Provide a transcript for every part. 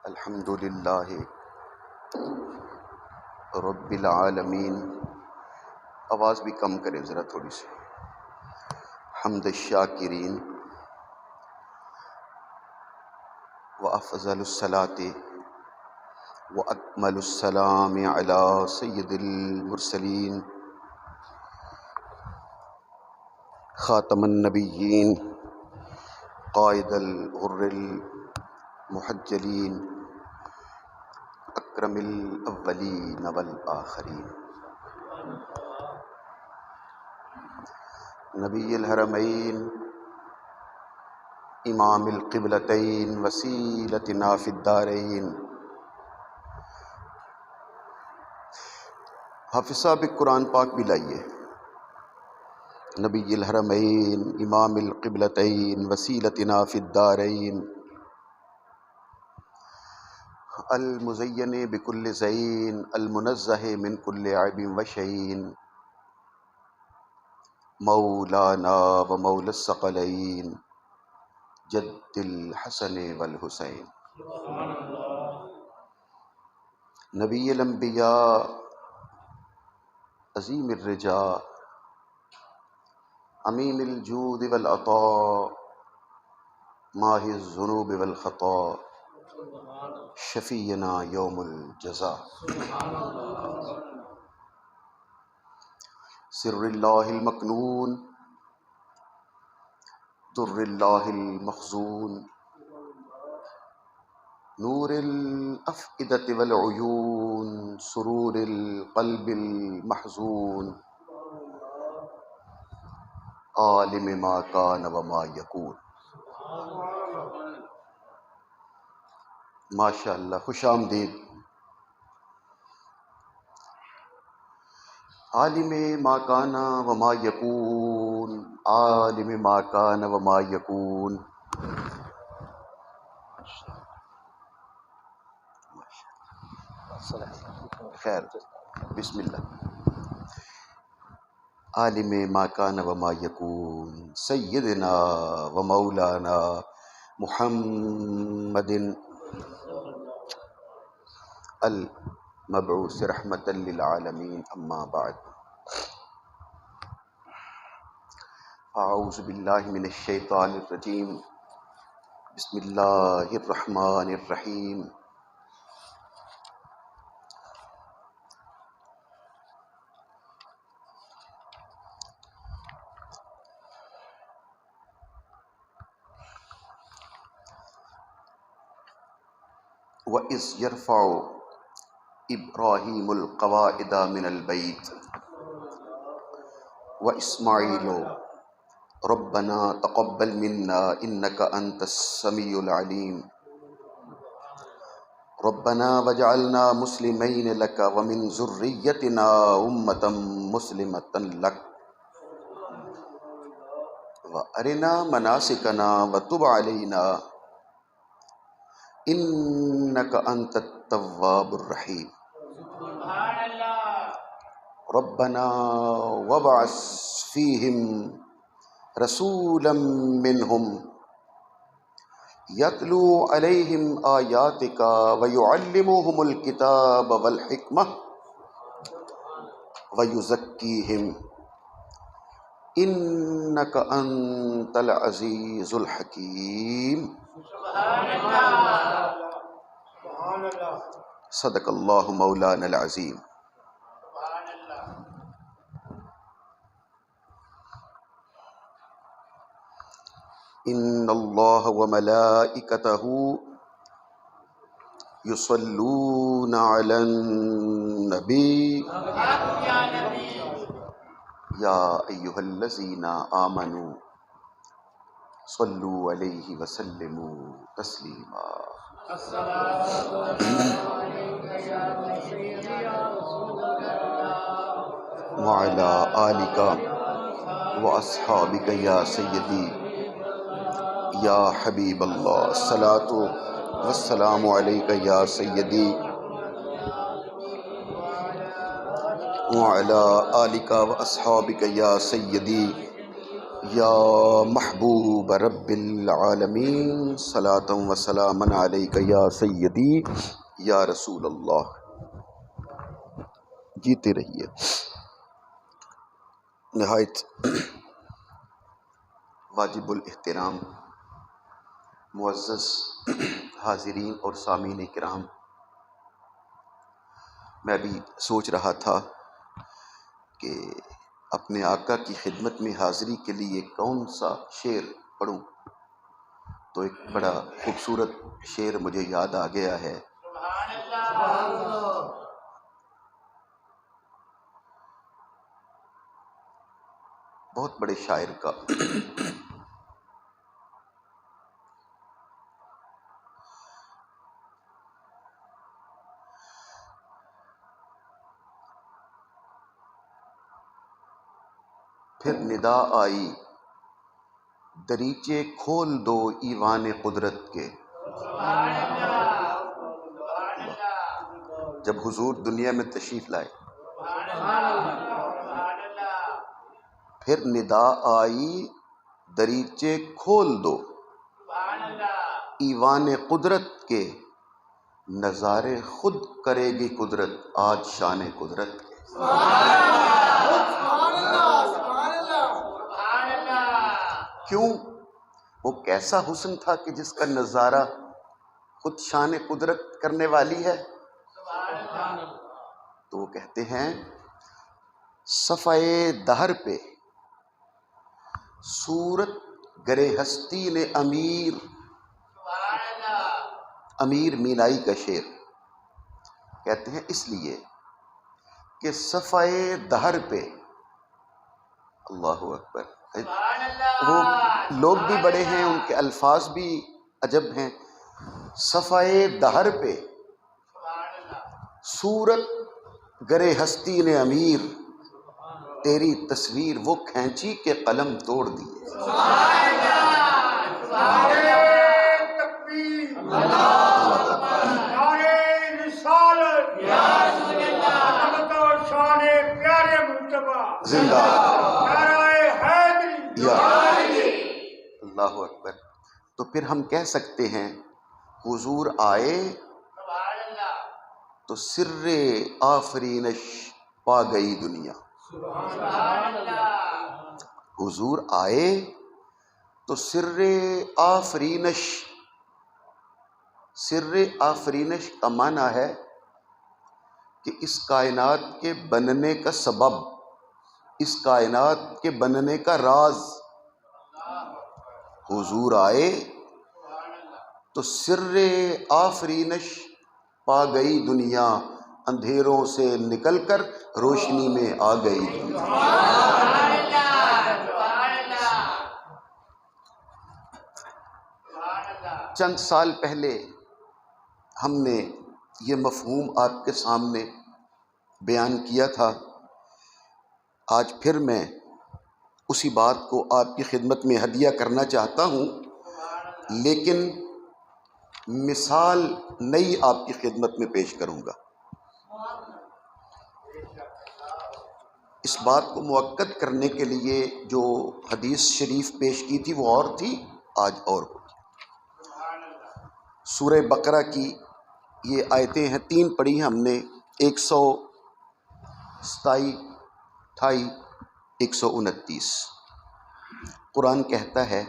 الحمد للہ رب العالمین. آواز بھی کم کریں ذرا تھوڑی سی. حمد الشاکرین وافضل الصلاۃ واکمل السلام علی سید المرسلین خاتم النبیین قائد الغر المحجلین اکرم الاولین والآخرین نبی الحرمین امام القبلتین وسیلتنا فی الدارین. حافظ صاحب ایک قرآن پاک بھی لائیے. نبی الحرمین امام القبلتین وسیلتنا فی الدارین المزین بکل زین المنزہ من کل عیب وشین مولانا و مولا الثقلین جد الحسن والحسین. نبی الانبیاء عظیم الرجاء امین الجود والعطاء ماحی الذنوب والخطاء شفیعنا یوم الجزاء. سر اللہ المکنون در اللہ المخزون نور الافئدة والعیون سرور القلب المحزون عالم ما کان وما یکون. ماشاء اللہ، خوش آمدید. عالم ما کان وما یکون، عالم ما کان وما یکون. خیر، بسم اللہ. عالم ما کان وما یکون سیدنا و مولانا محمد المبعوث رحمۃ للعالمین. اما بعد، اعوذ باللہ من الشیطان الرجیم. بسم اللہ الرحمن الرحیم. وَإِذْ يَرْفَعُ إِبْرَاهِيمُ الْقَوَاعِدَ مِنَ الْبَيْتِ وَإِسْمَاعِيلُ رَبَّنَا تَقَبَّلْ مِنَّا إِنَّكَ أَنْتَ السَّمِيعُ الْعَلِيمُ رَبَّنَا وَاجْعَلْنَا مُسْلِمَيْنِ لَكَ وَمِنْ ذُرِّيَّتِنَا أُمَّةً مُسْلِمَةً لَكَ وَأَرِنَا مَنَاسِكَنَا وَتُبْ عَلَيْنَا انک انت التواب الرحیم. ربنا وابعث فیہم رسولا منہم یتلو علیہم آیاتک ویعلمہم الکتاب والحکمہ ویزکیہم انک انت العزیز الحکیم. صدق اللہ مولانا العظیم. ان اللہ وملائکتہ یصلون علی النبی یا ایہا الذین آمنوا صلوا علیہ وسلموا تسلیما. وعلی آلک واصحابک یا سیدی یا حبیب اللہ الصلاۃ والسلام علیک یا سیدی وعلی آلک واصحابک یا سیدی یا محبوب رب العالمین صلاۃ و سلام علیک یا سیدی یا رسول اللہ. جیتے رہیے. نہایت واجب الاحترام معزز حاضرین اور سامعین کرام، میں بھی سوچ رہا تھا کہ اپنے آقا کی خدمت میں حاضری کے لیے کون سا شعر پڑھوں، تو ایک بڑا خوبصورت شعر مجھے یاد آ گیا ہے. بہت بڑے شاعر کا. پھر ندا آئی دریچے کھول دو ایوان قدرت کے. جب حضور دنیا میں تشریف لائے، پھر ندا آئی دریچے کھول دو ایوان قدرت کے، نظارے خود کرے گی قدرت آج شان قدرت کے. کیوں؟ وہ کیسا حسن تھا کہ جس کا نظارہ خود شان قدرت کرنے والی ہے. تو وہ کہتے ہیں صفحے دہر پہ صورت گرے ہستی نے امیر. امیر مینائی کا شعر کہتے ہیں اس لیے کہ صفحے دہر پہ، اللہ اکبر، وہ لوگ بھی بڑے ہیں، ان کے الفاظ بھی عجب ہیں. صفحے دہر پہ صورت گرے ہستی نے امیر، تیری تصویر وہ کھینچی کے قلم توڑ دیے. زندہ اللہ اکبر. تو پھر ہم کہہ سکتے ہیں حضور آئے تو سر آفرینش پا گئی دنیا. حضور آئے تو سر آفرینش. سر آفرینش کا معنی ہے کہ اس کائنات کے بننے کا سبب، اس کائنات کے بننے کا راز. حضور آئے تو سر آفرینش پا گئی دنیا، اندھیروں سے نکل کر روشنی میں آ گئی دنیا. چند سال پہلے ہم نے یہ مفہوم آپ کے سامنے بیان کیا تھا. آج پھر میں اسی بات کو آپ کی خدمت میں ہدیہ کرنا چاہتا ہوں، لیکن مثال نئی آپ کی خدمت میں پیش کروں گا. اس بات کو مؤکد کرنے کے لیے جو حدیث شریف پیش کی تھی وہ اور تھی، آج اور ہوگی. سورہ بقرہ کی یہ آیتیں ہیں، 3 پڑھی ہم نے، 127، 28، 129. قرآن کہتا ہے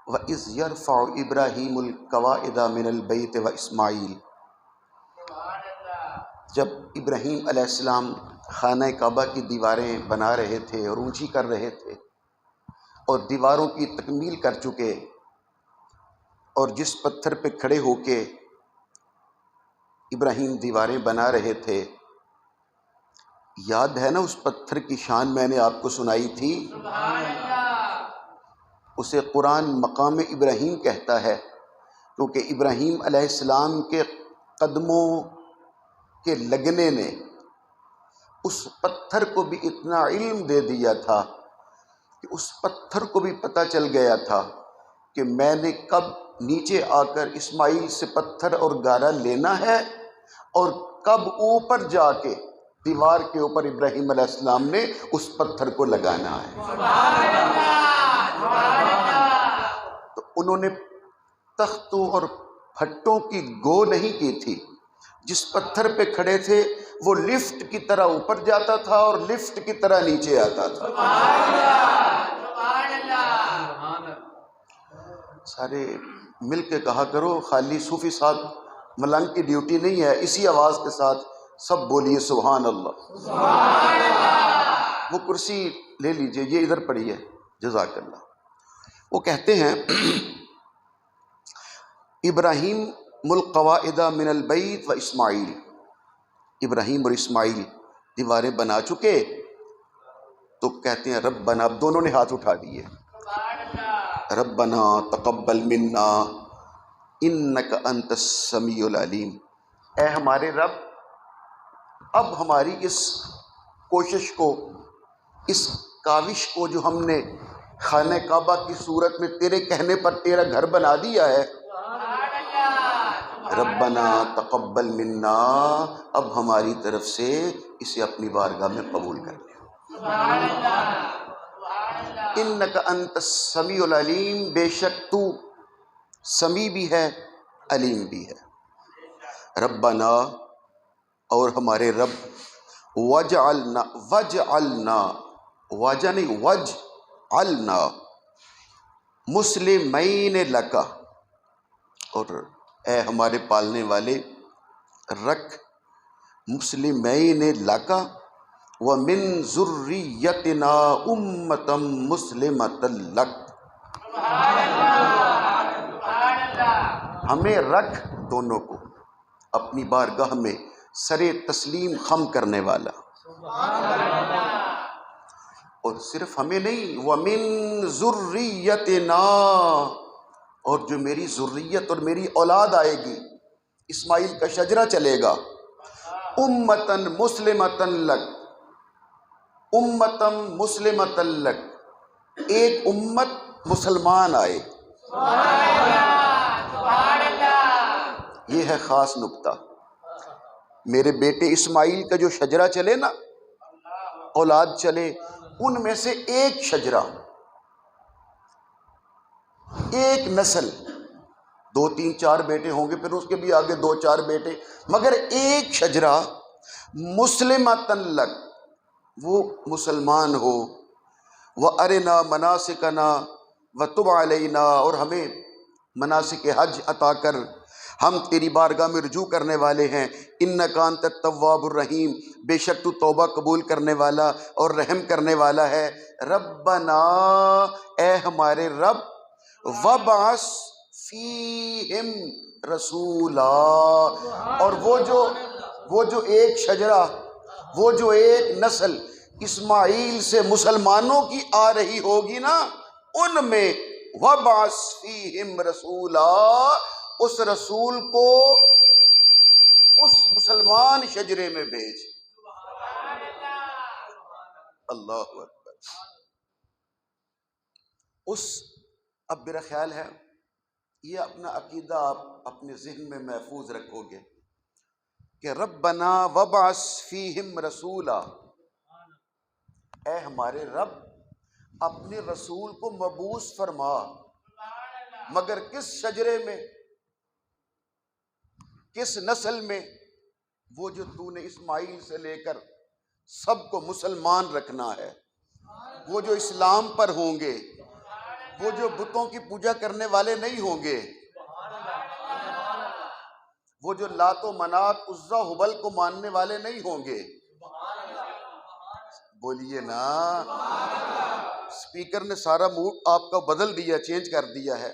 وَإِذْ يَرْفَعُ إِبْرَاهِيمُ الْقَوَاعِدَ مِنَ الْبَيْتِ وَإِسْمَاعِيلُ. جب ابراہیم علیہ السلام خانہ کعبہ کی دیواریں بنا رہے تھے اور اونچی کر رہے تھے اور دیواروں کی تکمیل کر چکے، اور جس پتھر پہ کھڑے ہو کے ابراہیم دیواریں بنا رہے تھے، یاد ہے نا اس پتھر کی شان میں نے آپ کو سنائی تھی. اسے قرآن مقام ابراہیم کہتا ہے، کیونکہ ابراہیم علیہ السلام کے قدموں کے لگنے نے اس پتھر کو بھی اتنا علم دے دیا تھا کہ اس پتھر کو بھی پتہ چل گیا تھا کہ میں نے کب نیچے آ کر اسماعیل سے پتھر اور گارا لینا ہے، اور کب اوپر جا کے دیوار کے اوپر ابراہیم علیہ السلام نے اس پتھر کو لگانا ہے. تو انہوں نے تختوں اور پھٹوں کی گو نہیں کی تھی، جس پتھر پہ کھڑے تھے وہ لفٹ کی طرح اوپر جاتا تھا اور لفٹ کی طرح نیچے آتا تھا۔ سارے مل کے کہا کرو، خالی صوفی صاحب ملنگ کی ڈیوٹی نہیں ہے، اسی آواز کے ساتھ سب بولیے سبحان اللہ۔ وہ کرسی لے لیجئے، یہ ادھر پڑی ہے، جزاک اللہ۔ وہ کہتے ہیں ابراہیم القواعد من البیت و اسماعیل، ابراہیم اور اسماعیل دیواریں بنا چکے، تو کہتے ہیں ربنا، اب دونوں نے ہاتھ اٹھا دیے، ربنا تقبل منا انک انت السمیع العلیم، اے ہمارے رب اب ہماری اس کوشش کو، اس کاوش کو جو ہم نے خانہ کعبہ کی صورت میں تیرے کہنے پر تیرا گھر بنا دیا ہے، ربنا تقبل منا، اب ہماری طرف سے اسے اپنی بارگاہ میں قبول کر لے۔ انک انت السمیع العلیم، بے شک تو سمیع بھی ہے علیم بھی ہے۔ ربنا، اور ہمارے رب، وجعلنا، وجعلنا، واجہ نہیں وجعلنا، مسلمین لک، اور اے ہمارے پالنے والے رکھ مسلمین لک ومن ذریتنا امتا مسلمتا لک، ہمیں رکھ دونوں کو اپنی بارگاہ میں سر تسلیم خم کرنے والا، اور صرف ہمیں نہیں، وَمِن ذُرِّيَّتِنَا، اور جو میری ذریت اور میری اولاد آئے گی، اسماعیل کا شجرہ چلے گا، امتاً مسلمتاً لک، امتاً مسلمتاً لک، ایک امت مسلمان آئے۔ یہ ہے خاص نکتہ، میرے بیٹے اسماعیل کا جو شجرہ چلے نا، اولاد چلے، ان میں سے ایک شجرہ، ایک نسل، 2 3 4 بیٹے ہوں گے، پھر اس کے بھی آگے 2 4 بیٹے، مگر ایک شجرہ مسلمتاً لک، وہ مسلمان ہو، وَأَرِنَا مَنَاسِكَنَا وَتُبْ عَلَيْنَا، اور ہمیں مناسک حج عطا کر، ہم تیری بارگاہ میں رجوع کرنے والے ہیں، اِنَّكَ أَنْتَ التَّوَّابُ الرَّحِيمُ، بے شک تو توبہ قبول کرنے والا اور رحم کرنے والا ہے۔ ربنا، اے ہمارے رب، وَبْعَثْ فِيهِمْ رسولا، اور وہ جو ایک شجرہ، وہ جو ایک نسل اسماعیل سے مسلمانوں کی آ رہی ہوگی نا، ان میں وَبْعَثْ فِيهِمْ رسولا، اس رسول کو اس مسلمان شجرے میں بھیج۔ اللہ اکبر۔ اب میرا خیال ہے یہ اپنا عقیدہ آپ اپنے ذہن میں محفوظ رکھو گے کہ ربنا وبعث فیہم رسولا، اے ہمارے رب اپنے رسول کو مبعوث فرما، مگر کس شجرے میں، کس نسل میں؟ وہ جو تو نے اسماعیل سے لے کر سب کو مسلمان رکھنا ہے، وہ جو اسلام پر ہوں گے، وہ جو بتوں کی پوجا کرنے والے نہیں ہوں گے، وہ جو لات و منات عزا ہبل کو ماننے والے نہیں ہوں گے۔ بولیے نا، اسپیکر نے سارا موڈ آپ کا بدل دیا، چینج کر دیا ہے۔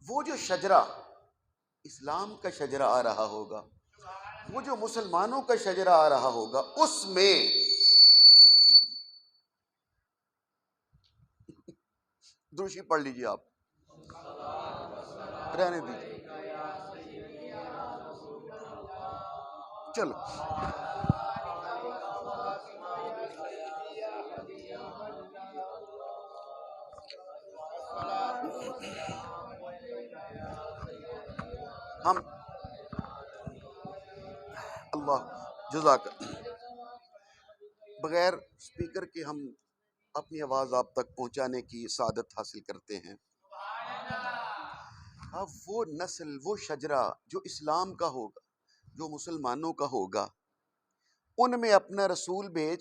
وہ جو شجرہ اسلام کا شجرہ آ رہا ہوگا، وہ جو مسلمانوں کا شجرہ آ رہا ہوگا، اس میں دوشی پڑھ لیجیے، آپ رہنے دیجیے، چلو۔ ہم اللہ جزاک، بغیر اسپیکر کے ہم اپنی آواز آپ تک پہنچانے کی سعادت حاصل کرتے ہیں۔ اب وہ نسل، وہ شجرہ جو اسلام کا ہوگا، جو مسلمانوں کا ہوگا، ان میں اپنا رسول بھیج،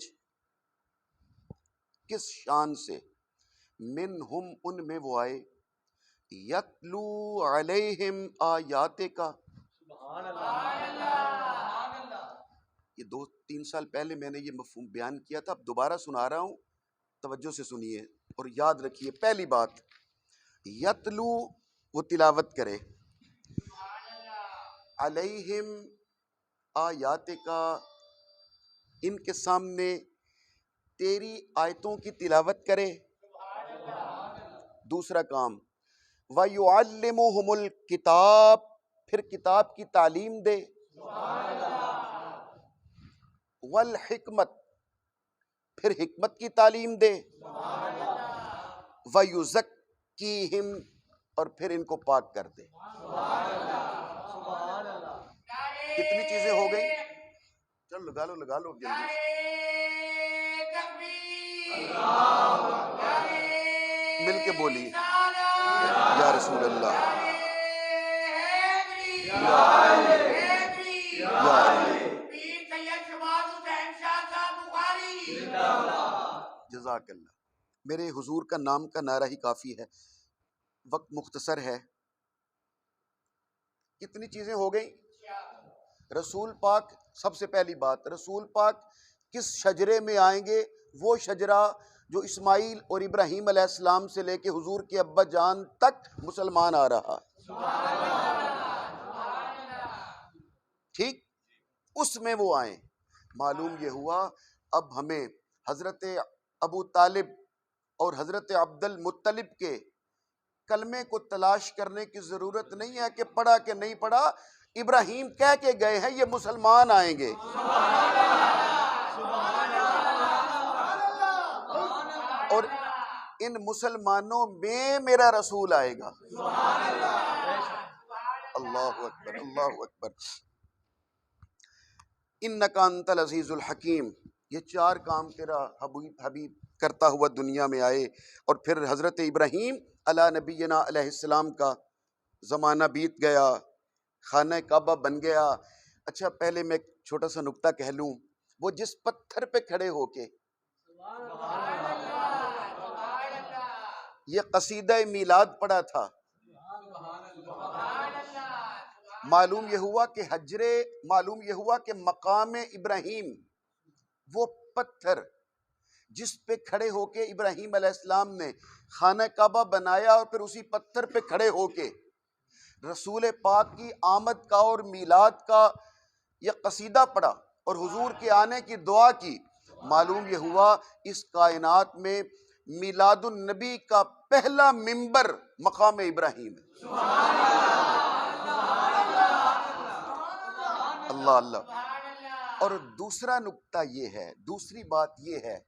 کس شان سے؟ منہم، ان میں وہ آئے، یتلو علیہم آیات کا۔ یہ 2-3 سال پہلے میں نے یہ مفہوم بیان کیا تھا، اب دوبارہ سنا رہا ہوں، توجہ سے سنیے اور یاد رکھیے۔ پہلی بات، یتلو، وہ تلاوت کرے، علیہم آیات کا، ان کے سامنے تیری آیتوں کی تلاوت کرے۔ دوسرا کام، وَيُعَلِّمُهُمُ الْكِتَابَ، پھر کتاب کی تعلیم دے، والحکمت، پھر حکمت کی تعلیم دے، وَيُزَكِّيهِمْ، اور پھر ان کو پاک کر دے۔ کتنی چیزیں ہو گئی؟ چلو لگا لو جلدی سے۔ مل کے بولیے، یا رسول اللہ، یا جزاک اللہ۔ میرے حضور کا نام کا نعرہ ہی کافی ہے، وقت مختصر ہے۔ کتنی چیزیں ہو گئیں؟ رسول پاک، سب سے پہلی بات، رسول پاک کس شجرے میں آئیں گے؟ وہ شجرہ جو اسماعیل اور ابراہیم علیہ السلام سے لے کے حضور کے ابا جان تک مسلمان آ رہا، ٹھیک، اس میں وہ آئیں۔ معلوم یہ ہوا اب ہمیں حضرت ابو طالب اور حضرت عبد المطلب کے کلمے کو تلاش کرنے کی ضرورت نہیں ہے کہ پڑھا کہ نہیں پڑھا، ابراہیم کہہ کے گئے ہیں یہ مسلمان آئیں گے۔ اور ان مسلمانوں میں میرا رسول آئے گا۔ اللہ اکبر، اللہ اکبر۔ انک انت العزیز الحکیم، یہ 4 کام تیرا حبیب کرتا ہوا دنیا میں آئے۔ اور پھر حضرت ابراہیم علی نبینا علیہ السلام کا زمانہ بیت گیا، خانہ کعبہ بن گیا۔ اچھا، پہلے میں ایک چھوٹا سا نکتہ کہہ لوں، وہ جس پتھر پہ کھڑے ہو کے یہ قصیدہ میلاد پڑھا تھا، معلوم یہ ہوا کہ مقام ابراہیم، وہ پتھر جس پہ کھڑے ہو کے ابراہیم علیہ السلام نے خانہ کعبہ بنایا، اور پھر اسی پتھر پہ کھڑے ہو کے رسول پاک کی آمد کا اور میلاد کا یہ قصیدہ پڑھا اور حضور کے آنے کی دعا کی۔ معلوم یہ ہوا اس کائنات میں میلاد النبی کا پہلا منبر مقام ابراہیم ہے۔ اللہ اللہ۔ اور دوسرا نکتہ یہ ہے، دوسری بات یہ ہے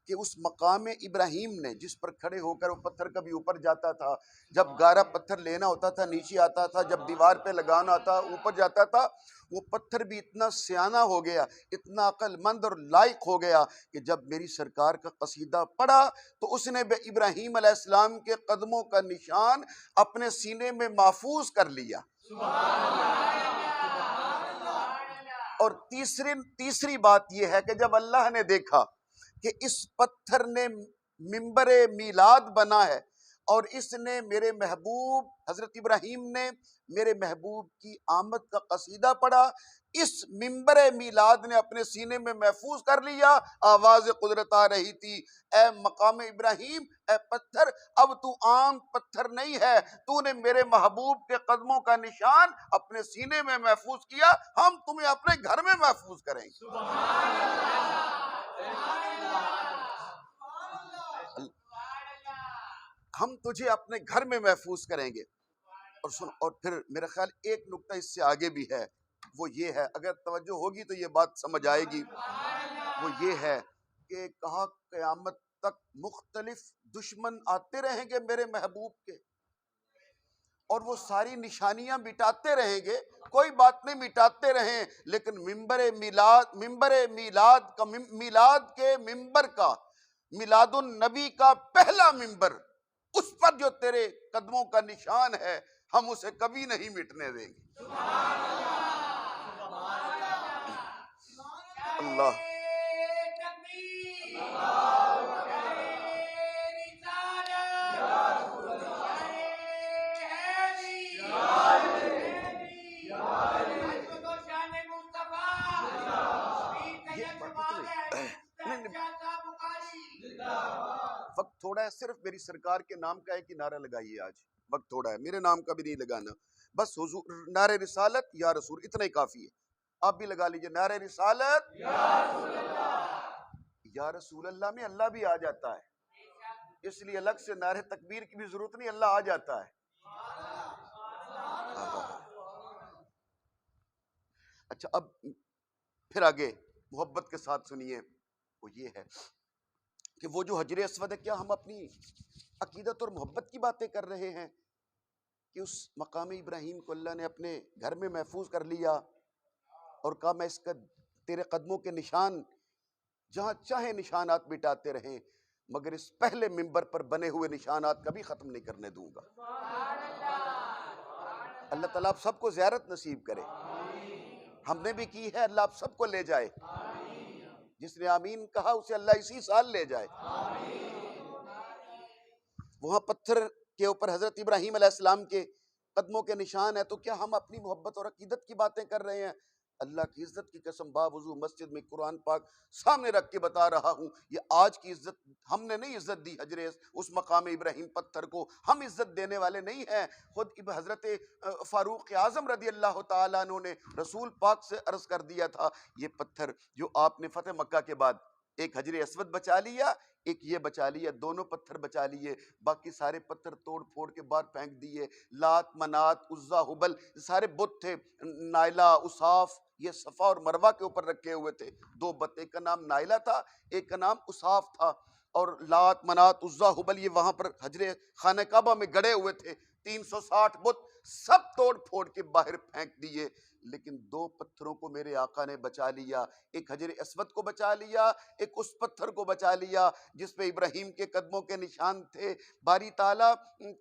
کہ اس مقام ابراہیم نے جس پر کھڑے ہو کر وہ پتھر کبھی اوپر جاتا تھا، جب گارا پتھر لینا ہوتا تھا نیچے آتا تھا، جب دیوار پہ لگانا تھا اوپر جاتا تھا، وہ پتھر بھی اتنا سیانہ ہو گیا، اتنا عقل مند اور لائق ہو گیا کہ جب میری سرکار کا قصیدہ پڑھا تو اس نے ابراہیم علیہ السلام کے قدموں کا نشان اپنے سینے میں محفوظ کر لیا۔ اور تیسری بات یہ ہے کہ جب اللہ نے دیکھا کہ اس پتھر نے منبر میلاد بنا ہے اور اس نے میرے محبوب حضرت ابراہیم نے میرے محبوب کی آمد کا قصیدہ پڑھا، اس منبر میلاد نے اپنے سینے میں محفوظ کر لیا۔ آواز قدرت آ رہی تھی، اے مقام ابراہیم، اے پتھر، اب تو عام پتھر نہیں ہے، تو نے میرے محبوب کے قدموں کا نشان اپنے سینے میں محفوظ کیا، ہم تمہیں اپنے گھر میں محفوظ کریں گے۔ ہم تجھے اپنے گھر میں محفوظ کریں گے۔ اور سن، اور پھر میرا خیال ایک نکتہ اس سے آگے بھی ہے، وہ یہ ہے، اگر توجہ ہوگی تو یہ بات سمجھ آئے گی، وہ یہ ہے کہ کہا قیامت تک مختلف دشمن آتے رہیں گے میرے محبوب کے، اور وہ ساری نشانیاں مٹاتے رہیں گے، کوئی بات نہیں، مٹاتے رہیں، لیکن میلاد کے ممبر کا میلاد النبی کا پہلا ممبر، اس پر جو تیرے قدموں کا نشان ہے ہم اسے کبھی نہیں مٹنے دیں گے۔ اللہ وقت تھوڑا ہے، صرف میری سرکار کے نام کا ایک ہی نعرہ لگائیے آج، وقت تھوڑا ہے، میرے نام کا بھی نہیں لگانا، بس حضور نعرہ رسالت یا رسول اتنا ہی کافی ہے۔ آپ بھی لگا لیجئے نعرہ رسالت یا رسول اللہ میں اللہ بھی آ جاتا ہے، اس لیے الگ سے نعرہ تکبیر کی بھی ضرورت نہیں، اللہ آ جاتا ہے۔ اچھا اب پھر آگے محبت کے ساتھ سنیے، وہ یہ ہے کہ وہ جو حجر اسود ہے، کیا ہم اپنی عقیدت اور محبت کی باتیں کر رہے ہیں کہ اس مقام ابراہیم کو اللہ نے اپنے گھر میں محفوظ کر لیا اور کہا میں اس کا تیرے قدموں کے نشان جہاں چاہے نشانات مٹاتے رہیں مگر اس پہلے ممبر پر بنے ہوئے نشانات کبھی ختم نہیں کرنے دوں گا۔ اللہ تعالیٰ آپ سب کو زیارت نصیب کرے، ہم نے بھی کی ہے، اللہ آپ سب کو لے جائے، جس نے آمین کہا اسے اللہ اسی سال لے جائے۔ وہاں پتھر کے اوپر حضرت ابراہیم علیہ السلام کے قدموں کے نشان ہے، تو کیا ہم اپنی محبت اور عقیدت کی باتیں کر رہے ہیں؟ اللہ کی عزت کی قسم باوضو مسجد میں قرآن پاک سامنے رکھ کے بتا رہا ہوں، یہ آج کی عزت ہم نے نہیں عزت دی حجر اس مقام ابراہیم پتھر کو، ہم عزت دینے والے نہیں ہیں۔ خود حضرت فاروق اعظم رضی اللہ تعالیٰ عنہ نے رسول پاک سے عرض کر دیا تھا، یہ پتھر جو آپ نے فتح مکہ کے بعد ایک حجر اسود بچا لیا، ایک یہ بچا لیا، دونوں پتھر بچا لیے، باقی سارے پتھر توڑ پھوڑ کے باہر پھینک دیے۔ لات منات عزا ہبل سارے بت تھے، نائلہ اصاف، یہ صفا اور مروہ کے اوپر رکھے ہوئے تھے، دو بت، ایک کا نام نائلہ تھا ایک کا نام اصاف تھا، اور لات منات عزا ہبل یہ وہاں پر حجر خانہ کعبہ میں گڑے ہوئے تھے، 360 بت سب توڑ پھوڑ کے باہر پھینک دیے، لیکن دو پتھروں کو میرے آقا نے بچا لیا، ایک حجر اسود کو بچا لیا، ایک اس پتھر کو بچا لیا جس پہ ابراہیم کے قدموں کے نشان تھے۔ باری تعالیٰ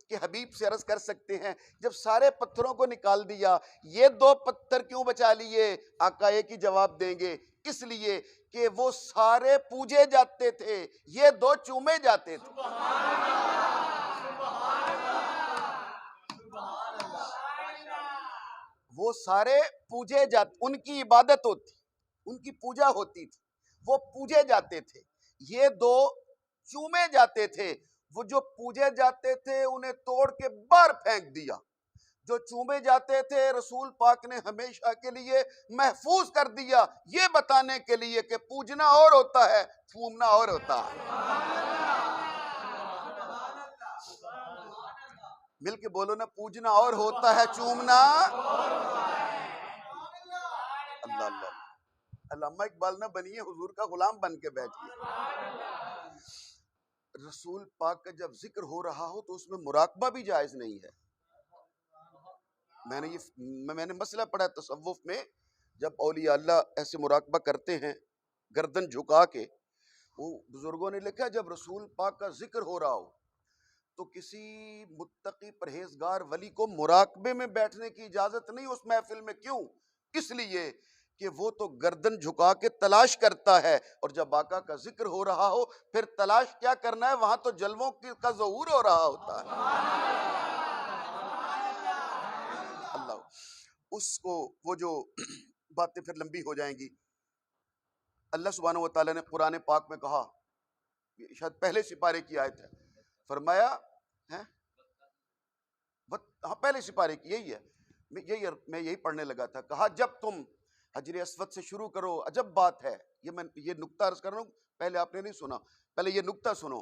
کے حبیب سے عرض کر سکتے ہیں جب سارے پتھروں کو نکال دیا یہ دو پتھر کیوں بچا لیے؟ آقا ایک ہی جواب دیں گے، اس لیے کہ وہ سارے پوجے جاتے تھے، یہ دو چومے جاتے تھے۔ وہ سارے پوجے جاتے، ان کی عبادت ہوتی، ان کی پوجا ہوتی تھی، وہ پوجے جاتے تھے، یہ دو چومے جاتے تھے۔ وہ جو پوجے جاتے تھے انہیں توڑ کے باہر پھینک دیا، جو چومے جاتے تھے رسول پاک نے ہمیشہ کے لیے محفوظ کر دیا، یہ بتانے کے لیے کہ پوجنا اور ہوتا ہے چومنا اور ہوتا ہے۔ مل کے بولو نا، پوجنا اور ہوتا ہے چومنا۔ اللہ اللہ، علامہ اقبال نہ بنیے، حضور کا غلام بن کے بیٹھیے۔ رسول پاک کا جب ذکر ہو رہا ہو تو اس میں مراقبہ بھی جائز نہیں ہے۔ میں نے مسئلہ پڑھا تصوف میں، جب اولیاء اللہ ایسے مراقبہ کرتے ہیں گردن جھکا کے، وہ بزرگوں نے لکھا جب رسول پاک کا ذکر ہو رہا ہو تو کسی متقی پرہیزگار ولی کو مراقبے میں بیٹھنے کی اجازت نہیں اس محفل میں۔ کیوں؟ اس لیے کہ وہ تو گردن جھکا کے تلاش کرتا ہے، اور جب آقا کا ذکر ہو رہا ہو پھر تلاش کیا کرنا ہے، وہاں تو جلووں کا ظہور ہو رہا ہوتا ہے۔ اللہ، اس کو وہ جو باتیں پھر لمبی ہو جائیں گی۔ اللہ سبحانہ و تعالیٰ نے قرآن پاک میں کہا، شاید پہلے سپارے کی آیت ہے، فرمایا ہاں پہلے سپارے کی یہی ہے، میں یہی پڑھنے لگا تھا، کہا جب تم حجر اسود سے شروع کرو، عجب بات ہے، یہ نکتہ عرض کر رہا ہوں، پہلے آپ نے نہیں سنا، پہلے یہ نکتہ سنو،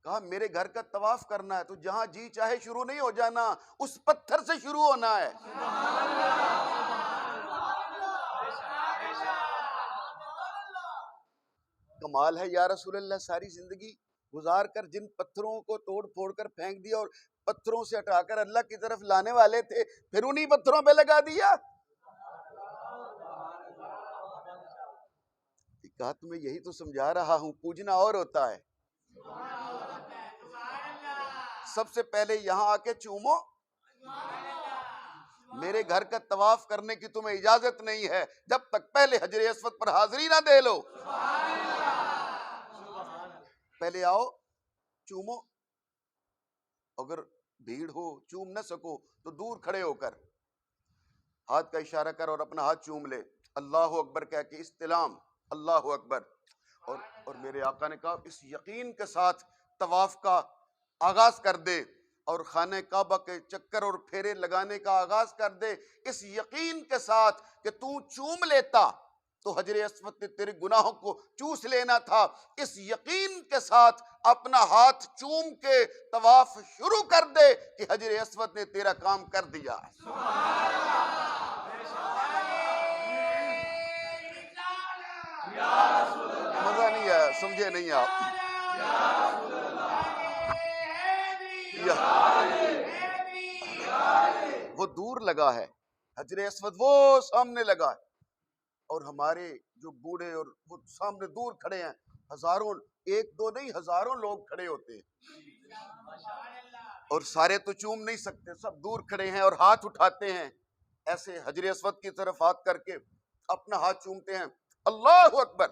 کہا میرے گھر کا طواف کرنا ہے تو جہاں جی چاہے شروع نہیں ہو جانا، اس پتھر سے شروع ہونا ہے۔ کمال ہے یا رسول اللہ، ساری زندگی گزار کر جن پتھروں کو توڑ پھوڑ کر پھینک دیا اور پتھروں سے ہٹا کر اللہ کی طرف لانے والے تھے، پھر انہی پتھروں پہ لگا دیا۔ کہا تمہیں یہی تو سمجھا رہا ہوں، پوجنا اور ہوتا ہے سب سے پہلے یہاں آ کے چومو. میرے گھر کا طواف کرنے کی تمہیں اجازت نہیں ہے جب تک پہلے حجر اسود پر حاضری نہ دے لو. پہلے آؤ چومو. اگر بھیڑ ہو چوم نہ سکو تو دور کھڑے ہو کر ہاتھ کا اشارہ کر اور اپنا ہاتھ چوم لے. اللہ اکبر کہہ کے استلام. اللہ اکبر. اور میرے آقا نے کہا اس یقین کے ساتھ طواف کا آغاز کر دے اور خانہ کعبہ کے چکر اور پھیرے لگانے کا آغاز کر دے اس یقین کے ساتھ کہ تو چوم لیتا تو حجر اسود نے تیرے گناہوں کو چوس لینا تھا. اس یقین کے ساتھ اپنا ہاتھ چوم کے طواف شروع کر دے کہ حجر اسود نے تیرا کام کر دیا. مزہ نہیں آیا؟ سمجھے نہیں آپ؟ وہ دور لگا ہے حجر اسود، وہ سامنے لگا ہے، اور ہمارے جو بوڑھے اور وہ سامنے دور کھڑے ہیں. ہزاروں، ایک دو نہیں ہزاروں لوگ کھڑے ہوتے ہیں اور سارے تو چوم نہیں سکتے، سب دور کھڑے ہیں اور ہاتھ اٹھاتے ہیں ایسے حجر اسود کی طرف ہاتھ کر کے اپنا ہاتھ چومتے ہیں. اللہ اکبر.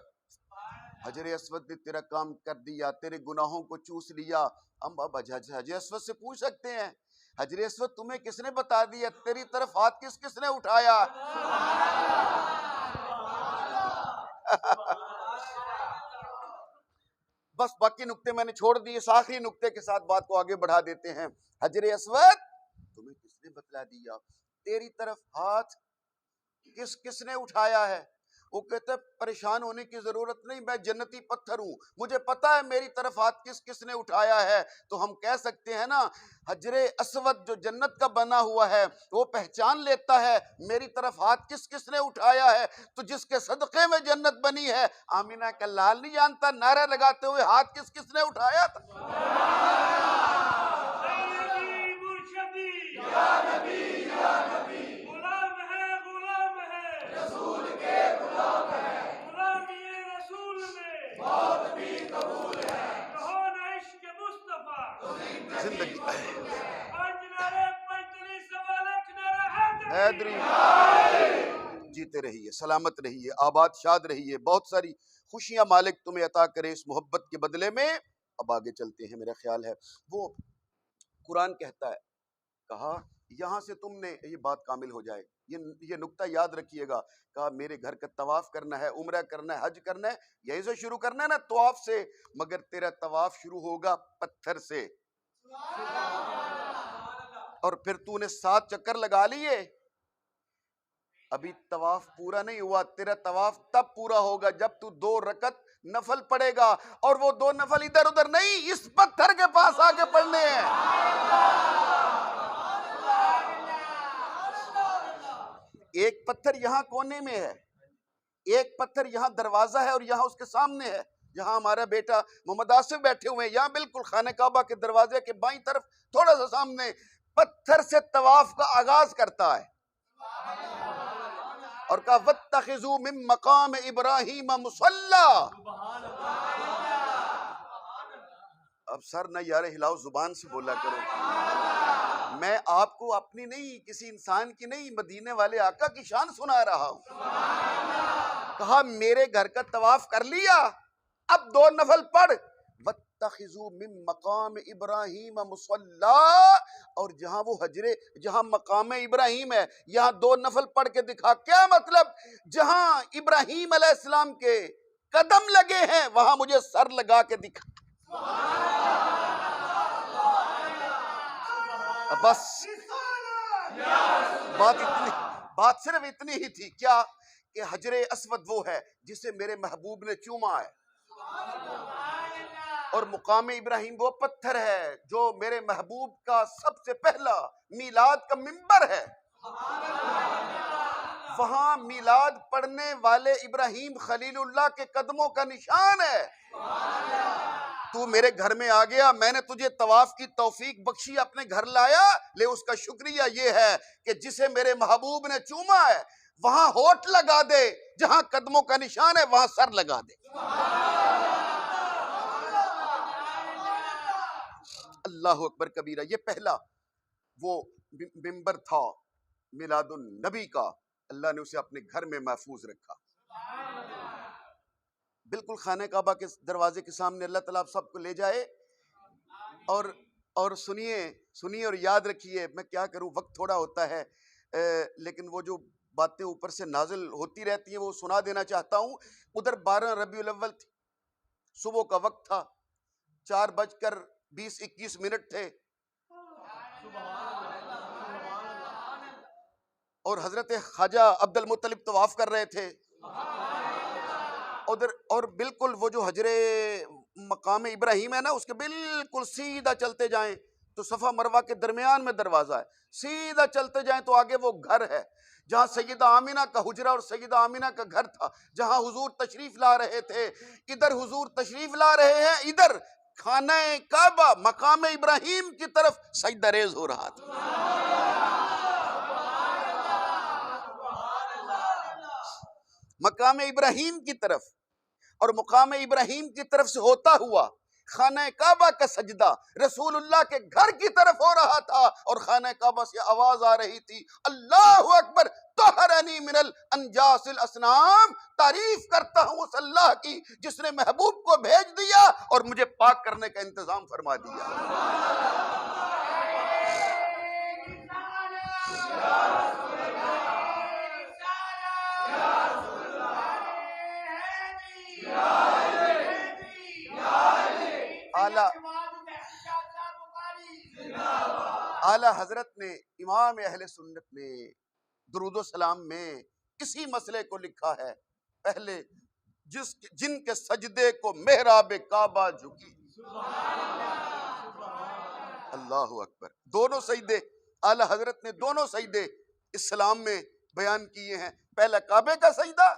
حجر اسود نے تیرا کام کر دیا، تیرے گناہوں کو چوس لیا. ہم اب حجر اسود سے پوچھ سکتے ہیں حجر اسود تمہیں کس نے بتا دیا؟ تیری طرف ہاتھ کس نے اٹھایا؟ بس باقی نقطے میں نے چھوڑ دیے، اس آخری نقطے کے ساتھ بات کو آگے بڑھا دیتے ہیں. حجر اسود تمہیں کس نے بتلا دیا؟ تیری طرف ہاتھ کس نے اٹھایا ہے؟ وہ کہتے پریشان ہونے کی ضرورت نہیں، میں جنتی پتھر ہوں، مجھے پتا ہے میری طرف ہاتھ کس نے اٹھایا ہے. تو ہم کہہ سکتے ہیں نا حجر اسود جو جنت کا بنا ہوا ہے وہ پہچان لیتا ہے میری طرف ہاتھ کس نے اٹھایا ہے. تو جس کے صدقے میں جنت بنی ہے، آمینہ کا لال نہیں جانتا نعرہ لگاتے ہوئے ہاتھ کس نے اٹھایا تھا؟ زندگی حیدری جیتے رہیے، سلامت رہیے، آباد شاد رہیے، بہت ساری خوشیاں مالک تمہیں عطا کرے اس محبت کے بدلے میں. اب آگے چلتے ہیں. میرا خیال ہے وہ قرآن کہتا ہے، کہا یہاں سے تم نے یہ بات کامل ہو جائے، یہ نقطہ یاد رکھیے گا. کہا میرے گھر کا طواف کرنا ہے، عمرہ کرنا ہے، حج کرنا ہے، یہی سے شروع کرنا ہے نا طواف سے، مگر تیرا طواف شروع ہوگا پتھر سے. اور پھر تو نے 7 چکر لگا لیے، ابھی طواف پورا نہیں ہوا. تیرا طواف تب پورا ہوگا جب تو 2 رکعت نفل پڑے گا، اور وہ 2 نفل ادھر ادھر نہیں، اس پتھر کے پاس آ کے پڑھنے ہیں. ایک پتھر یہاں کونے میں ہے، ایک پتھر یہاں دروازہ ہے اور یہاں اس کے سامنے ہے، جہاں ہمارا بیٹا محمد آصف بیٹھے ہوئے ہیں، یہاں بالکل خانہ کعبہ کے دروازے کے بائیں طرف تھوڑا سا سامنے پتھر سے طواف کا آغاز کرتا ہے. اور کہا وَاتَّخِذُوا مِن مَقَامِ إِبْرَاهِيمَ مُصَلَّى. اب سر نہ یار ہلاؤ، زبان سے بولا کرو. میں آپ کو اپنی نہیں، کسی انسان کی نہیں، مدینے والے آقا کی شان سنا رہا ہوں. کہا میرے گھر کا طواف کر لیا، اب 2 نفل پڑھ. وَاتَّخِذُوا مِن مَقَامِ إِبْرَاهِيمَ مُصَلَّى. اور جہاں وہ جہاں مقام ابراہیم ہے، یہاں 2 نفل پڑھ کے دکھا. کیا مطلب؟ جہاں ابراہیم علیہ السلام کے قدم لگے ہیں وہاں مجھے سر لگا کے دکھا. بس بات صرف اتنی ہی تھی. کیا کہ حجر اسود وہ ہے جسے میرے محبوب نے چوما ہے، اور مقام ابراہیم وہ پتھر ہے جو میرے محبوب کا سب سے پہلا میلاد کا منبر ہے. وہاں میلاد پڑھنے والے ابراہیم خلیل اللہ کے قدموں کا نشان ہے. تو میرے گھر میں آ گیا، میں نے تجھے طواف کی توفیق بخشی، اپنے گھر لایا، لے اس کا شکریہ یہ ہے کہ جسے میرے محبوب نے چوما ہے وہاں ہونٹ لگا دے، جہاں قدموں کا نشان ہے وہاں سر لگا دے. اللہ اکبر کبیرہ. یہ پہلا وہ ممبر تھا میلاد النبی کا، اللہ نے اسے اپنے گھر میں محفوظ رکھا. بالکل خانہ کعبہ کے دروازے کے سامنے اللہ تعالیٰ آپ سب کو لے جائے. اور سنیے اور یاد رکھیے. میں کیا کروں، وقت تھوڑا ہوتا ہے، لیکن وہ جو باتیں اوپر سے نازل ہوتی رہتی ہیں وہ سنا دینا چاہتا ہوں. ادھر 12 ربیع الاول تھی، صبح کا وقت تھا، 4:20-21 تھے، اور حضرت خواجہ عبد المطلب طواف کر رہے تھے ادھر. اور بالکل وہ جو حجر مقام ابراہیم ہے نا، اس کے بالکل سیدھا چلتے جائیں تو صفا مروہ کے درمیان میں دروازہ ہے، سیدھا چلتے جائیں تو آگے وہ گھر ہے جہاں سیدہ آمینہ کا حجرہ اور سیدہ آمینہ کا گھر تھا، جہاں حضور تشریف لا رہے تھے. ادھر حضور تشریف لا رہے ہیں، ادھر خانہ کعبہ مقام ابراہیم کی طرف سجدہ ریز ہو رہا تھا. مقام ابراہیم کی طرف، اور مقام ابراہیم کی طرف سے ہوتا ہوا خانہ کعبہ کا سجدہ رسول اللہ کے گھر کی طرف ہو رہا تھا، اور خانہ کعبہ سے آواز آ رہی تھی، اللہ اکبر طہرنی من الانجاس الاسنام. تعریف کرتا ہوں اس اللہ کی جس نے محبوب کو بھیج دیا اور مجھے پاک کرنے کا انتظام فرما دیا. اعلیٰ حضرت نے، امام اہل سنت نے درود و سلام میں اسی مسئلے کو لکھا ہے. پہلے جن کے سجدے کو محراب کعبہ جھکی. اللہ اکبر. دونوں سجدے اعلیٰ حضرت نے دونوں سجدے اسلام میں بیان کیے ہیں. پہلا کعبے کا سجدہ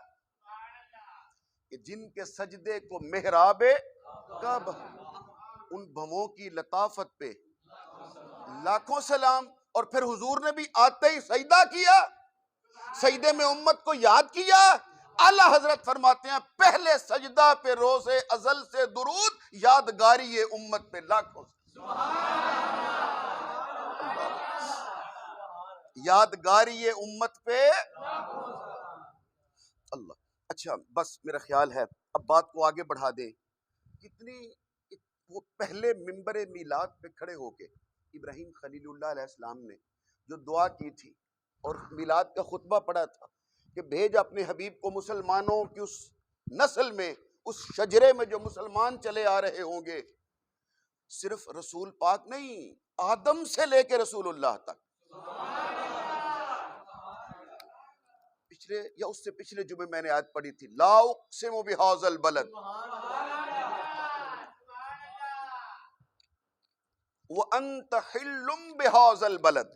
کہ جن کے سجدے کو محراب کعبہ، ان بھووں کی لطافت پہ لاکھوں سلام. اور پھر حضور نے بھی آتے ہی سجدہ کیا، سجدے میں امت کو یاد کیا. اعلیٰ حضرت فرماتے ہیں پہلے سجدہ پہ روز ازل سے درود، یادگاری امت پہ لاکھوں یادگاری امت پہ اللہ. اچھا بس میرا خیال ہے اب بات کو آگے بڑھا دیں. کتنی وہ پہلے ممبر میلاد پہ کھڑے ہو کے ابراہیم خلیل اللہ علیہ السلام نے جو دعا کی تھی اور میلاد کا خطبہ پڑھا تھا کہ بھیج اپنے حبیب کو مسلمانوں کی اس نسل میں، اس شجرے میں جو مسلمان چلے آ رہے ہوں گے. صرف رسول پاک نہیں، آدم سے لے کے رسول اللہ تک. پچھلے یا اس سے پچھلے جمعے میں نے آیت پڑھی تھی، لا اقسم بہذا البلد وانت حل بہذا البلد.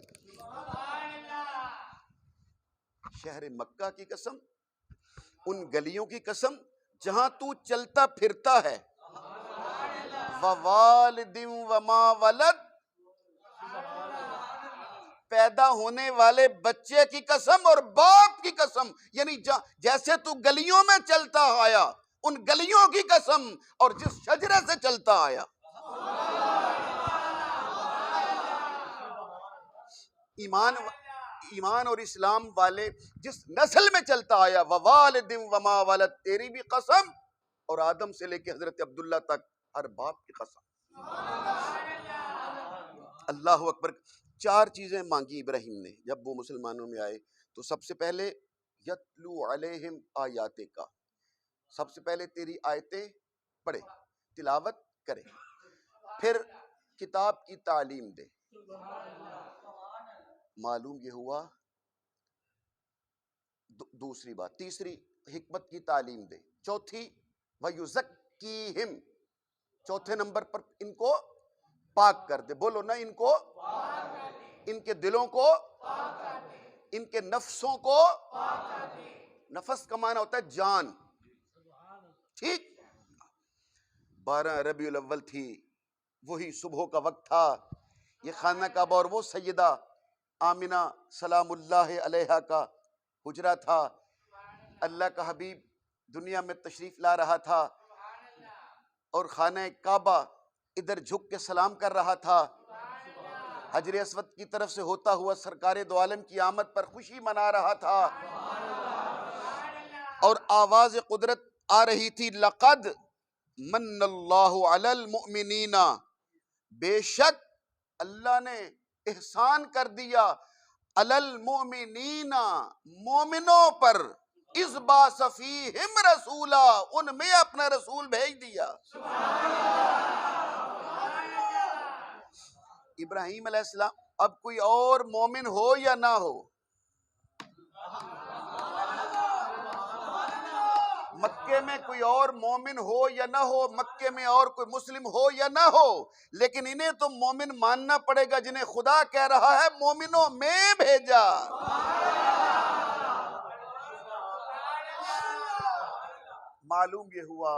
شہر مکہ کی قسم، ان گلیوں کی قسم جہاں تو چلتا پھرتا ہے، ووالد وما ولد، پیدا ہونے والے بچے کی قسم اور باپ کی قسم. یعنی جیسے تو گلیوں میں چلتا آیا، ان گلیوں کی قسم، اور جس شجرے سے چلتا آیا. ایمان اور اسلام والے جس نسل میں چلتا آیا، ووالد وما ولد، تیری بھی قسم، اور آدم سے لے کے حضرت عبداللہ تک ہر باپ کی قسم. اللہ اکبر. 4 چیزیں مانگی ابراہیم نے جب وہ مسلمانوں میں آئے. تو سب سے پہلے یتلو علیہم آیات کا، سب سے پہلے تیری آیتیں پڑھے، تلاوت کرے، پھر کتاب کی تعلیم دے. معلوم یہ ہوا دوسری بات. تیسری حکمت کی تعلیم دے. چوتھی وَيُزَكِّيهِمْ، چوتھے نمبر پر ان کو پاک کر دے. بولو نا، ان کو، ان کے دلوں کو، ان کے نفسوں کو. نفس کا معنی ہوتا ہے جان. ٹھیک. 12 ربیع الاول تھی، وہی صبح کا وقت تھا. یہ خانہ کعبہ اور وہ سیدہ آمنہ سلام اللہ علیہا کا حجرہ تھا. اللہ کا حبیب دنیا میں تشریف لا رہا تھا، اور خانہ کعبہ ادھر جھک کے سلام کر رہا تھا. حجر اسود کی طرف سے ہوتا ہوا سرکار دو عالم کی آمد پر خوشی منا رہا تھا، اور آواز قدرت آ رہی تھی، لقد من اللہ علی المؤمنین، بے شک اللہ نے احسان کر دیا، علی المؤمنین، مومنوں پر، اذ بعث فیہم رسولا، ان میں اپنا رسول بھیج دیا۔ ابراہیم علیہ السلام، اب کوئی اور مومن ہو یا نہ ہو، مکے میں کوئی اور مومن ہو یا نہ ہو، مکے میں اور کوئی مسلم ہو یا نہ ہو، لیکن انہیں تو مومن ماننا پڑے گا جنہیں خدا کہہ رہا ہے مومنوں میں بھیجا۔ معلوم یہ ہوا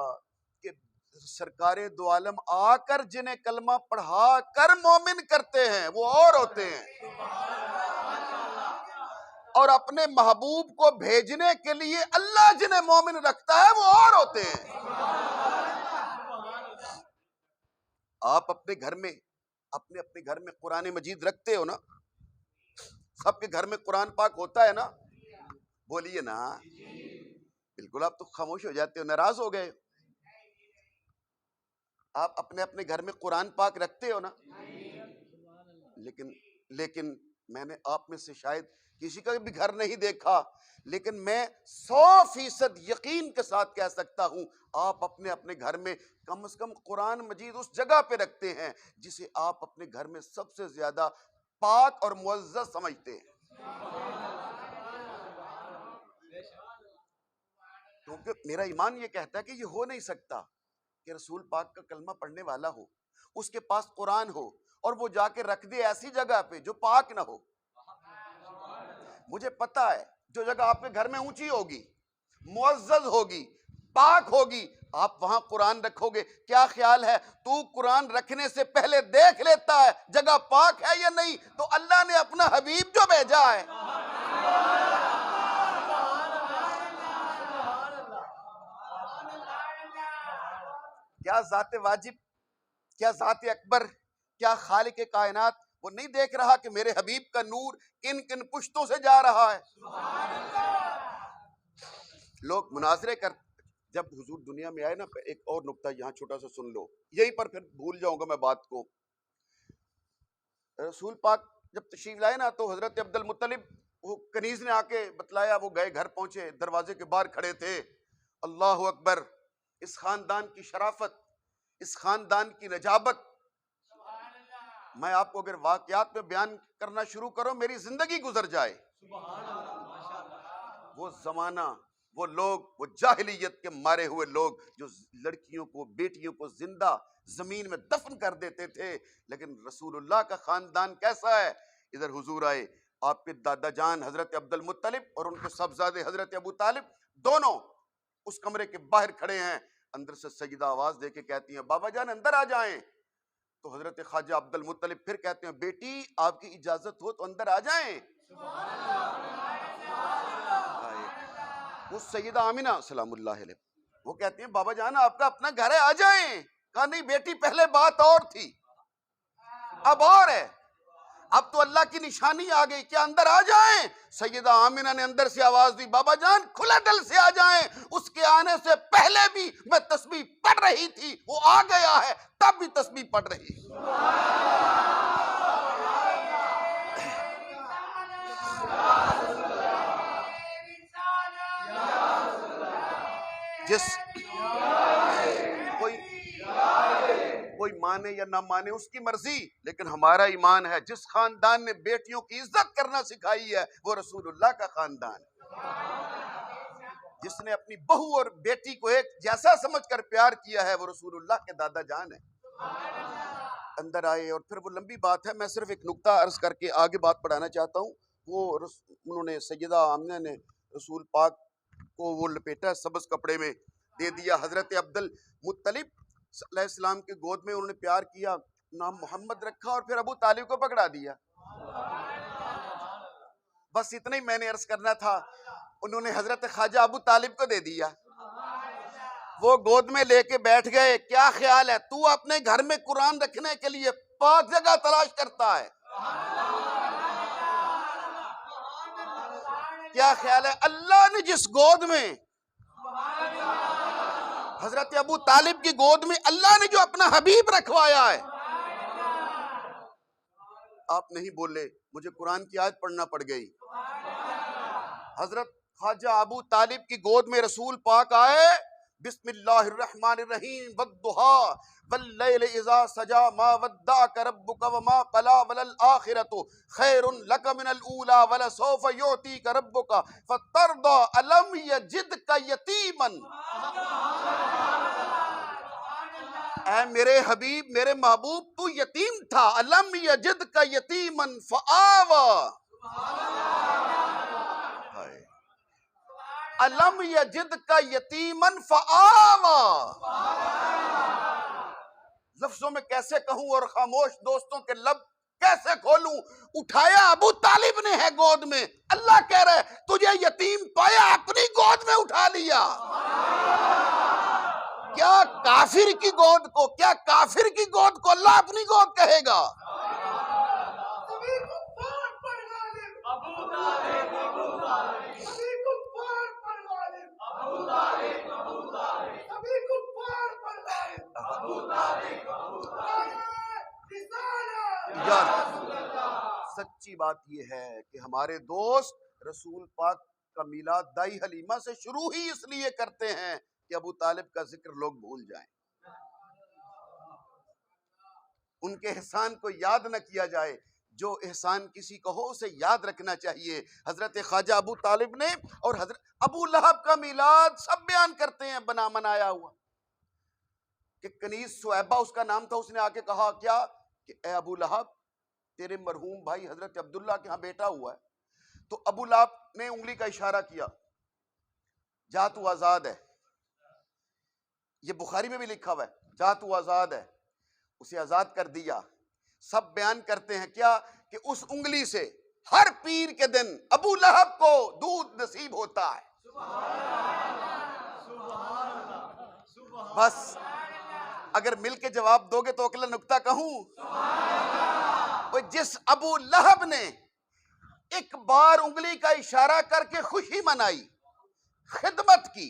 کہ سرکار دو عالم آ کر جنہیں کلمہ پڑھا کر مومن کرتے ہیں وہ اور ہوتے ہیں، اور اپنے محبوب کو بھیجنے کے لیے اللہ جنہیں مومن رکھتا ہے وہ اور ہوتے ہیں۔ آپ اپنے گھر میں اپنے گھر میں قرآن مجید رکھتے ہو نا؟ سب کے گھر میں قرآن پاک ہوتا ہے نا؟ بولیے نا۔ بالکل، آپ تو خاموش ہو جاتے ہو، ناراض ہو گئے۔ آپ اپنے گھر میں قرآن پاک رکھتے ہو نا؟ لیکن میں نے آپ میں سے شاید کسی کا بھی گھر نہیں دیکھا، لیکن میں 100% یقین کے ساتھ کہہ سکتا ہوں آپ اپنے گھر میں کم از کم قرآن مجید اس جگہ پہ رکھتے ہیں جسے آپ اپنے گھر میں سب سے زیادہ پاک اور معزز سمجھتے ہیں، کیونکہ میرا ایمان یہ کہتا ہے کہ یہ ہو نہیں سکتا کہ رسول پاک کا کلمہ پڑھنے والا ہو، اس کے پاس قرآن ہو اور وہ جا کے رکھ دے ایسی جگہ پہ جو پاک نہ ہو۔ مجھے پتا ہے جو جگہ آپ کے گھر میں اونچی ہوگی، معزز ہوگی، پاک ہوگی، آپ وہاں قرآن رکھو گے۔ کیا خیال ہے تو قرآن رکھنے سے پہلے دیکھ لیتا ہے جگہ پاک ہے یا نہیں؟ تو اللہ نے اپنا حبیب جو بھیجا ہے، کیا ذات واجب، کیا ذات اکبر، کیا خالق کائنات وہ نہیں دیکھ رہا کہ میرے حبیب کا نور کن کن پشتوں سے جا رہا ہے؟ لوگ مناظرے کر، جب حضور دنیا میں آئے نا، ایک اور نقطہ یہاں چھوٹا سا سن لو، یہیں پر پھر بھول جاؤں گا میں بات کو۔ رسول پاک جب تشریف لائے نا تو حضرت عبد المطلب، وہ کنیز نے آ کے بتلایا، وہ گئے گھر پہنچے، دروازے کے باہر کھڑے تھے۔ اللہ اکبر! اس خاندان کی شرافت، اس خاندان کی نجابت، میں آپ کو اگر واقعات میں بیان کرنا شروع کروں میری زندگی گزر جائے۔ وہ زمانہ، وہ لوگ، وہ جاہلیت کے مارے ہوئے لوگ جو لڑکیوں کو، بیٹیوں کو زندہ زمین میں دفن کر دیتے تھے، لیکن رسول اللہ کا خاندان کیسا ہے؟ ادھر حضور آئے، آپ کے دادا جان حضرت عبد المطلب اور ان کے صاحبزادے حضرت ابو طالب دونوں اس کمرے کے باہر کھڑے ہیں۔ اندر سے سیدہ آواز دے کے کہتی ہیں بابا جان اندر آ جائیں۔ تو حضرت خواجہ عبد المطلب پھر کہتے ہیں بیٹی آپ کی اجازت ہو تو اندر آ جائیں۔ وہ سیدہ آمینہ سلام اللہ علیہ، وہ کہتی ہیں بابا جان آپ کا اپنا گھر ہے، آ جائیں۔ کہا نہیں بیٹی، پہلے بات اور تھی، اب اور ہے، اب تو اللہ کی نشانی آ گئی، کیا اندر آ جائیں؟ سیدہ آمینہ نے اندر سے آواز دی بابا جان کھلا دل سے آ جائیں، اس کے آنے سے پہلے بھی میں تسبیح پڑھ رہی تھی، وہ آ گیا ہے تب بھی تسبیح پڑھ رہی۔ جس کوئی مانے یا نہ مانے اس کی مرضی، لیکن ہمارا ایمان ہے جس خاندان نے بیٹیوں کی عزت کرنا سکھائی ہے وہ رسول اللہ کا خاندان ہے، جس نے اپنی بہو اور بیٹی کو ایک جیسا سمجھ کر پیار کیا ہے وہ رسول اللہ کے دادا جان ہے۔ اندر آئے اور پھر وہ لمبی بات ہے، میں صرف ایک نقطہ عرض کر کے آگے بات بڑھانا چاہتا ہوں۔ وہ انہوں نے سیدہ آمنہ نے رسول پاک کو وہ لپیٹا سبز کپڑے میں، دے دیا حضرت عبد المطلب علیہ السلام کے گود میں، انہوں نے پیار کیا، نام محمد رکھا اور پھر ابو طالب کو پکڑا دیا۔ بس اتنا ہی میں نے عرض کرنا تھا۔ انہوں نے حضرت خواجہ ابو طالب کو دے دیا، وہ گود میں لے کے بیٹھ گئے۔ کیا خیال ہے تو اپنے گھر میں قرآن رکھنے کے لیے پاک جگہ تلاش کرتا ہے؟ کیا خیال ہے اللہ نے جس گود میں حضرت ابو طالب کی گود میں اللہ نے جو اپنا حبیب رکھوایا ہے، آپ نہیں بولے، مجھے قرآن کی آیت پڑھنا پڑ گئی۔ حضرت خواجہ ابو طالب کی گود میں رسول پاک آئے، بسم اللہ الرحمن الرحیم، والضحیٰ واللیل اذا سجا ما ودعک ربک وما قلی وللآخرۃ خیر لک من الاولی ولسوف یعطیک ربک فترضی الم یجدک یتیما۔ اے میرے حبیب، میرے محبوب، تو یتیم تھا، الم یجدک یتیما فآوی، الم یجدک یتیما فآوی۔ لفظوں میں کیسے کہوں اور خاموش دوستوں کے لب کیسے کھولوں؟ اٹھایا ابو طالب نے ہے گود میں، اللہ کہہ رہا ہے تجھے یتیم پایا اپنی گود میں اٹھا لیا۔ کیا کافر کی گود کو، کیا کافر کی گود کو اللہ اپنی گود کہے گا؟ یار سچی بات یہ ہے کہ ہمارے دوست رسول پاک کا میلاد دائی حلیمہ سے شروع ہی اس لیے کرتے ہیں کہ ابو طالب کا ذکر لوگ بھول جائیں، ان کے احسان کو یاد نہ کیا جائے۔ جو احسان کسی کو ہو اسے یاد رکھنا چاہیے۔ حضرت خواجہ ابو طالب نے اور حضرت ابو لہب کا میلاد سب بیان کرتے ہیں منایا ہوا کہ کنیز صہیبہ اس کا نام تھا، اس نے آ کے کہا کیا کہ اے ابو لہب، تیرے مرحوم بھائی حضرت عبداللہ کے ہاں بیٹا ہوا ہے۔ تو ابو لہب نے انگلی کا اشارہ کیا، جا تو آزاد ہے، یہ بخاری میں بھی لکھا ہوا ہے، جا تو آزاد ہے، اسے آزاد کر دیا۔ سب بیان کرتے ہیں کیا کہ اس انگلی سے ہر پیر کے دن ابو لہب کو دودھ نصیب ہوتا ہے۔ بس اگر مل کے جواب دو گے تو اگلا نکتہ کہوں، جس ابو لہب نے ایک بار انگلی کا اشارہ کر کے خوشی منائی، خدمت کی،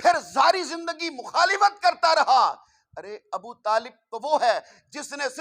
پھر ساری زندگی مخالفت کرتا رہا، ارے ابو طالب تو وہ ہے جس نے